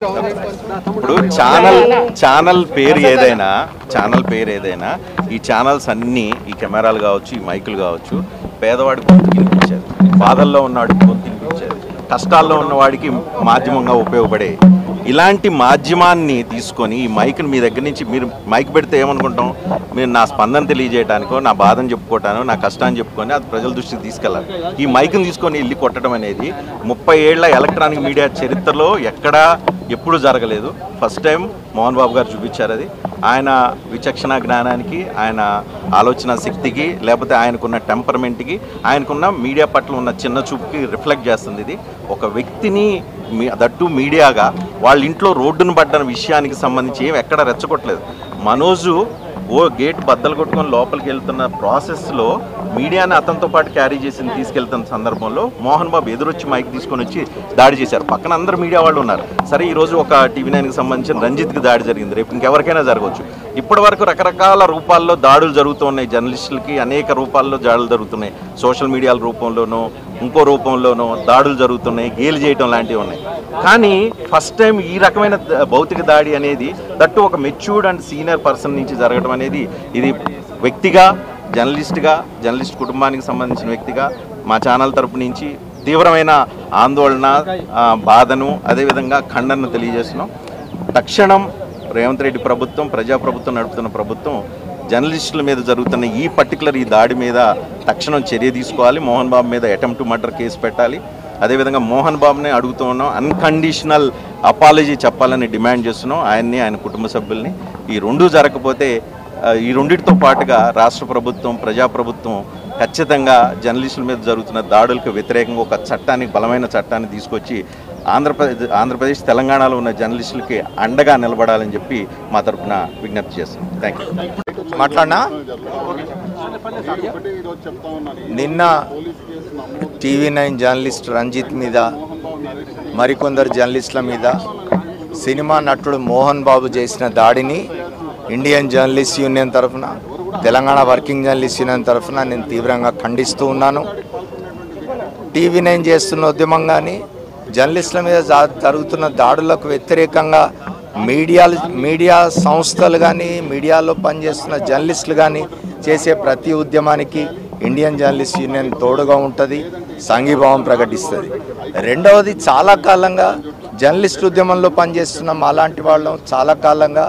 ఇప్పుడు ఛానల్ పేరు ఏదైనా ఈ ఛానల్స్ అన్నీ ఈ కెమెరాలు కావచ్చు, ఈ మైకులు కావచ్చు, పేదవాడి గొంతు వినిపించేది, బాధల్లో ఉన్నవాడికి గొంతు వినిపించేది, కష్టాల్లో ఉన్నవాడికి మాధ్యమంగా ఉపయోగపడే ఇలాంటి మాధ్యమాన్ని తీసుకొని ఈ మైక్ని మీ దగ్గర నుంచి మీరు మైక్ పెడితే ఏమనుకుంటాం, మీరు నా స్పందన తెలియజేయడానికో, నా బాధను చెప్పుకోవటానో, నా కష్టాన్ని చెప్పుకొని అది ప్రజల దృష్టికి తీసుకెళ్ళాలి. ఈ మైక్ని తీసుకొని వెళ్ళి కొట్టడం అనేది 30 ఏళ్ల ఎలక్ట్రానిక్ మీడియా చరిత్రలో ఎప్పుడు జరగలేదు. ఫస్ట్ టైం మోహన్ బాబు గారు చూపించారు. అది ఆయన విచక్షణ జ్ఞానానికి, ఆయన ఆలోచన శక్తికి, లేకపోతే ఆయనకున్న టెంపర్మెంట్కి, ఆయనకున్న మీడియా పట్ల ఉన్న చిన్న చూపుకి రిఫ్లెక్ట్ చేస్తుంది. ఇది ఒక వ్యక్తిని దట్టు మీడియాగా వాళ్ళ ఇంట్లో రోడ్డును పడ్డ విషయానికి సంబంధించి ఏం ఎక్కడ రెచ్చగొట్టలేదు. మనోజు గేట్ బద్దలు కొట్టుకొని లోపలికి వెళ్తున్న ప్రాసెస్లో మీడియాని అతనితో పాటు క్యారీ చేసి తీసుకెళ్తున్న సందర్భంలో మోహన్ బాబు ఎదురొచ్చి మైక్ తీసుకొని వచ్చి దాడి చేశారు. పక్కన అందరు మీడియా వాళ్ళు ఉన్నారు. సరే, ఈరోజు ఒక TV9కి సంబంధించిన రంజిత్కి దాడి జరిగింది, రేపు ఇంకెవరికైనా జరగవచ్చు. ఇప్పటి వరకు రకరకాల రూపాల్లో దాడులు జరుగుతున్నాయి. జర్నలిస్టులకి అనేక రూపాల్లో దాడులు జరుగుతున్నాయి. సోషల్ మీడియాల రూపంలోనూ, ఇంకో రూపంలోనూ దాడులు జరుగుతున్నాయి, గేలు చేయడం లాంటివి ఉన్నాయి. కానీ ఫస్ట్ టైం ఈ రకమైన భౌతిక దాడి అనేది దట్టు ఒక మెచ్యూర్డ్ అండ్ సీనియర్ పర్సన్ నుంచి జరగడం అనేది, ఇది వ్యక్తిగా, జర్నలిస్ట్ కుటుంబానికి సంబంధించిన వ్యక్తిగా మా ఛానల్ తరపు నుంచి తీవ్రమైన ఆందోళన, బాధను, అదేవిధంగా ఖండనను తెలియజేస్తున్నాం. తక్షణం రేవంత్ రెడ్డి ప్రభుత్వం, ప్రజాప్రభుత్వం నడుపుతున్న ప్రభుత్వం జర్నలిస్టుల మీద జరుగుతున్న ఈ దాడి మీద తక్షణం చర్య తీసుకోవాలి. మోహన్ బాబు మీద అటెంప్ట్ టు మర్డర్ కేసు పెట్టాలి. అదేవిధంగా మోహన్ బాబుని అడుగుతూ ఉన్నాం, అన్కండిషనల్ అపాలజీ చెప్పాలని డిమాండ్ చేస్తున్నాం ఆయన్ని, ఆయన కుటుంబ సభ్యుల్ని. ఈ రెండూ జరగకపోతే ఈ రెండింటితో పాటుగా రాష్ట్ర ప్రభుత్వం, ప్రజాప్రభుత్వం ఖచ్చితంగా జర్నలిస్టుల మీద జరుగుతున్న దాడులకు వ్యతిరేకంగా ఒక బలమైన చట్టాన్ని తీసుకొచ్చి ఆంధ్రప్రదేశ్, తెలంగాణలో ఉన్న జర్నలిస్టులకి అండగా నిలబడాలని చెప్పి మా తరఫున విజ్ఞప్తి చేస్తున్నాం. Thank you. మాట్లాడినా నిన్న TV9 జర్నలిస్ట్ రంజిత్ మీద, మరికొందరు జర్నలిస్టుల మీద సినిమా నటుడు మోహన్ బాబు చేసిన దాడిని ఇండియన్ జర్నలిస్ట్ యూనియన్ తరఫున, తెలంగాణ వర్కింగ్ జర్నలిస్ట్ యూనియన్ తరఫున నేను తీవ్రంగా ఖండిస్తూ ఉన్నాను. TV9 చేస్తున్న ఉద్యమం కానీ, జర్నలిస్టుల మీద జరుగుతున్న దాడులకు వ్యతిరేకంగా మీడియా సంస్థలు కానీ, మీడియాలో పనిచేస్తున్న జర్నలిస్టులు కానీ చేసే ప్రతి ఉద్యమానికి ఇండియన్ జర్నలిస్ట్ యూనియన్ తోడుగా ఉంటుంది, సంఘీభావం ప్రకటిస్తుంది. రెండవది, చాలా కాలంగా జర్నలిస్ట్ ఉద్యమంలో పనిచేస్తున్న మాలాంటి వాళ్ళం చాలా కాలంగా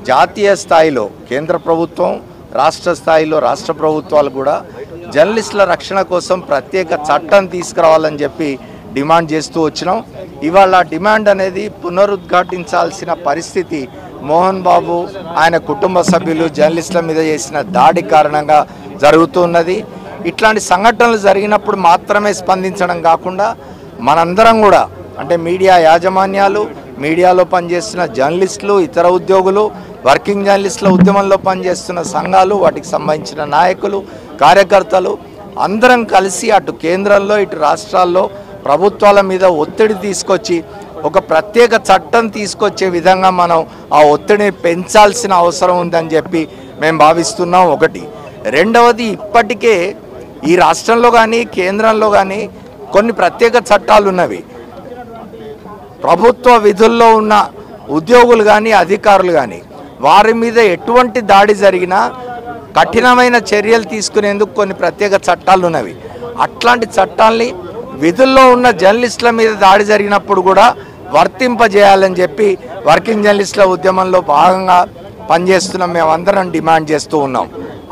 జాతీయ స్థాయిలో కేంద్ర ప్రభుత్వం, రాష్ట్ర స్థాయిలో రాష్ట్ర ప్రభుత్వాలు కూడా జర్నలిస్టుల రక్షణ కోసం ప్రత్యేక చట్టం తీసుకురావాలని చెప్పి డిమాండ్ చేస్తూ వచ్చినాం. ఇవాళ డిమాండ్ అనేది పునరుద్ఘాటించాల్సిన పరిస్థితి మోహన్ బాబు, ఆయన కుటుంబ సభ్యులు జర్నలిస్టుల మీద చేసిన దాడి కారణంగా జరుగుతున్నది. ఇట్లాంటి సంఘటనలు జరిగినప్పుడు మాత్రమే స్పందించడం కాకుండా మనందరం కూడా, అంటే మీడియా యాజమాన్యాలు, మీడియాలో పనిచేస్తున్న జర్నలిస్టులు, ఇతర ఉద్యోగులు, వర్కింగ్ జర్నలిస్టుల ఉద్యమంలో పనిచేస్తున్న సంఘాలు, వాటికి సంబంధించిన నాయకులు, కార్యకర్తలు అందరం కలిసి అటు కేంద్రంలో, ఇటు రాష్ట్రాల్లో ప్రభుత్వాల మీద ఒత్తిడి తీసుకొచ్చి ఒక ప్రత్యేక చట్టం తీసుకొచ్చే విధంగా మనం ఆ ఒత్తిడిని పెంచాల్సిన అవసరం ఉందని చెప్పి మేము భావిస్తున్నాం. ఒకటి. రెండవది, ఇప్పటికే ఈ రాష్ట్రంలో కానీ కేంద్రంలో కానీ కొన్ని ప్రత్యేక చట్టాలు ఉన్నవి. ప్రభుత్వ విధుల్లో ఉన్న ఉద్యోగులు కానీ, అధికారులు కానీ వారి మీద ఎటువంటి దాడి జరిగినా కఠినమైన చర్యలు తీసుకునేందుకు కొన్ని ప్రత్యేక చట్టాలు ఉన్నవి. అట్లాంటి చట్టాల్ని విధుల్లో ఉన్న జర్నలిస్టుల మీద దాడి జరిగినప్పుడు కూడా వర్తింపజేయాలని చెప్పి వర్కింగ్ జర్నలిస్టుల ఉద్యమంలో భాగంగా పనిచేస్తున్నాం, మేమందరం డిమాండ్ చేస్తూ ఉన్నాం.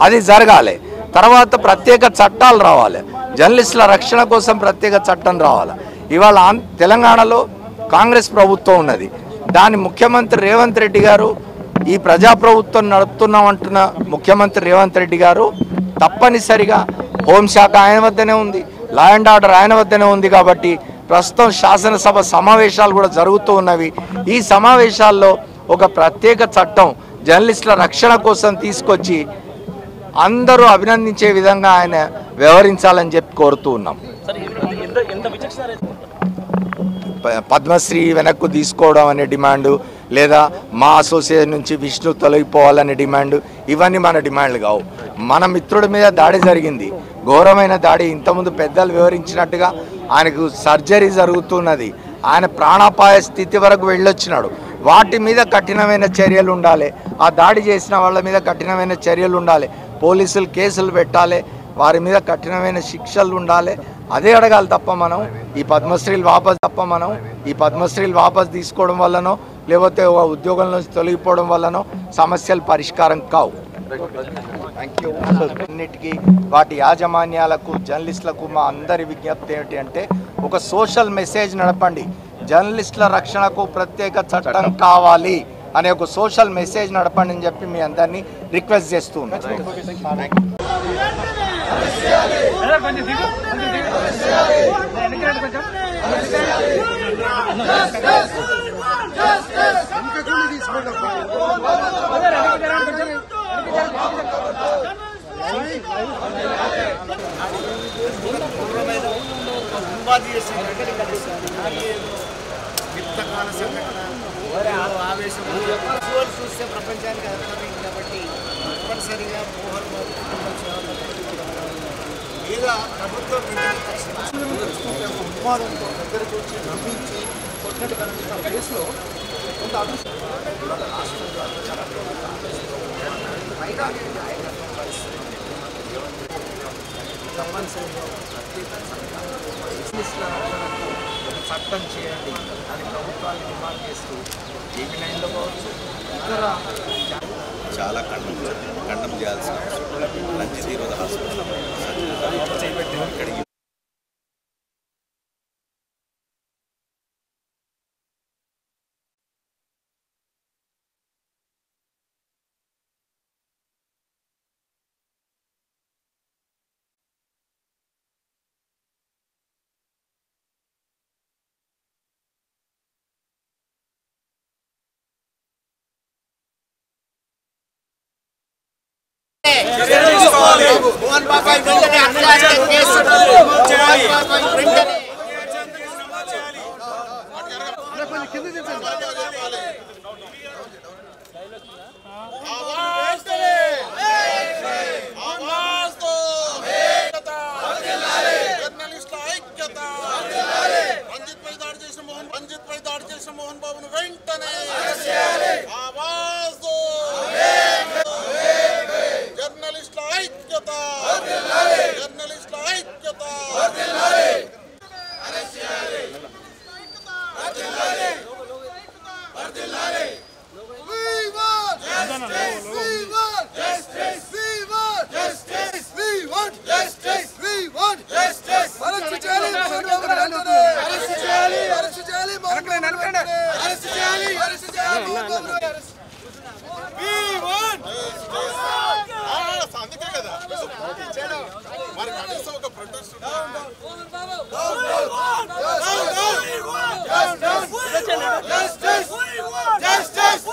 అది జరగాలి. తర్వాత ప్రత్యేక చట్టాలు రావాలి, జర్నలిస్టుల రక్షణ కోసం ప్రత్యేక చట్టం రావాలి. ఇవాళ తెలంగాణలో కాంగ్రెస్ ప్రభుత్వం ఉన్నది. దాని ముఖ్యమంత్రి రేవంత్ రెడ్డి గారు, ఈ ప్రజాప్రభుత్వం నడుపుతున్నామంటున్న ముఖ్యమంత్రి రేవంత్ రెడ్డి గారు తప్పనిసరిగా హోంశాఖ ఆయన వద్దనే ఉంది, లా అండ్ ఆర్డర్ ఆయన వద్దనే ఉంది. కాబట్టి ప్రస్తుతం శాసనసభ సమావేశాలు కూడా జరుగుతూ ఉన్నవి. ఈ సమావేశాల్లో ఒక ప్రత్యేక చట్టం జర్నలిస్టుల రక్షణ కోసం తీసుకొచ్చి అందరూ అభినందించే విధంగా ఆయన వ్యవహరించాలని చెప్పి కోరుతూ ఉన్నాం. పద్మశ్రీ వెనక్కు తీసుకోవడం అనే డిమాండు, లేదా మా అసోసియేషన్ నుంచి విష్ణు తొలగిపోవాలనే డిమాండు, ఇవన్నీ మన డిమాండ్లు కావు. మన మిత్రుడి మీద దాడి జరిగింది, ఘోరమైన దాడి. ఇంతకుముందు పెద్దలు వివరించినట్టుగా ఆయనకు సర్జరీ జరుగుతున్నది. ఆయన ప్రాణాపాయ స్థితి వరకు వెళ్ళొచ్చినాడు. వాటి మీద కఠినమైన చర్యలు ఉండాలి. ఆ దాడి చేసిన వాళ్ళ మీద కఠినమైన చర్యలు ఉండాలి. పోలీసులు కేసులు పెట్టాలి, వారి మీద కఠినమైన శిక్షలు ఉండాలి. అదే అడగాలి తప్ప మనం ఈ పద్మశ్రీలు వాపస్ తీసుకోవడం వల్లనో లేకపోతే ఉద్యోగం నుంచి తొలగిపోవడం వల్లనో సమస్యలు పరిష్కారం కావు. అన్నిటికీ వాటి యాజమాన్యాలకు జర్నలిస్టులకు మా అందరి విజ్ఞప్తి ఏమిటి అంటే ఒక సోషల్ మెసేజ్ నడపండి. జర్నలిస్టుల రక్షణకు ప్రత్యేక చట్టం కావాలి అనే ఒక సోషల్ మెసేజ్ నడపండి అని చెప్పి మీ అందరినీ రిక్వెస్ట్ చేస్తూ ఉన్నాను. ఆవేశం చూస్తే ప్రపంచానికి అర్థమైంది కాబట్టి తప్పనిసరిగా మోహన్ బాబు మీద ప్రభుత్వం ఉన్మాదంతో దగ్గరకు వచ్చి నమ్మించి కొట్టినట్టు కనిపిస్తున్న కేసులో కొంత తప్పనిసరిగా చట్టం చేయండి అని ప్రభుత్వాన్ని డిమాండ్ చేస్తూ టీవీ9లో కావచ్చు చాలా ఖండం చేయాల్సిన అవసరం. రంజిత్ ఈరోజు హాస్పిటల్ ఇక్కడికి మోహన్ బాబు వెంటనే అత్యాచార కేసు రంజిత్ పై దాడి చేసిన మోహన్ బాబును వెంటనే మరి కనీసం ఒక ప్రొటెస్ట్ Justice!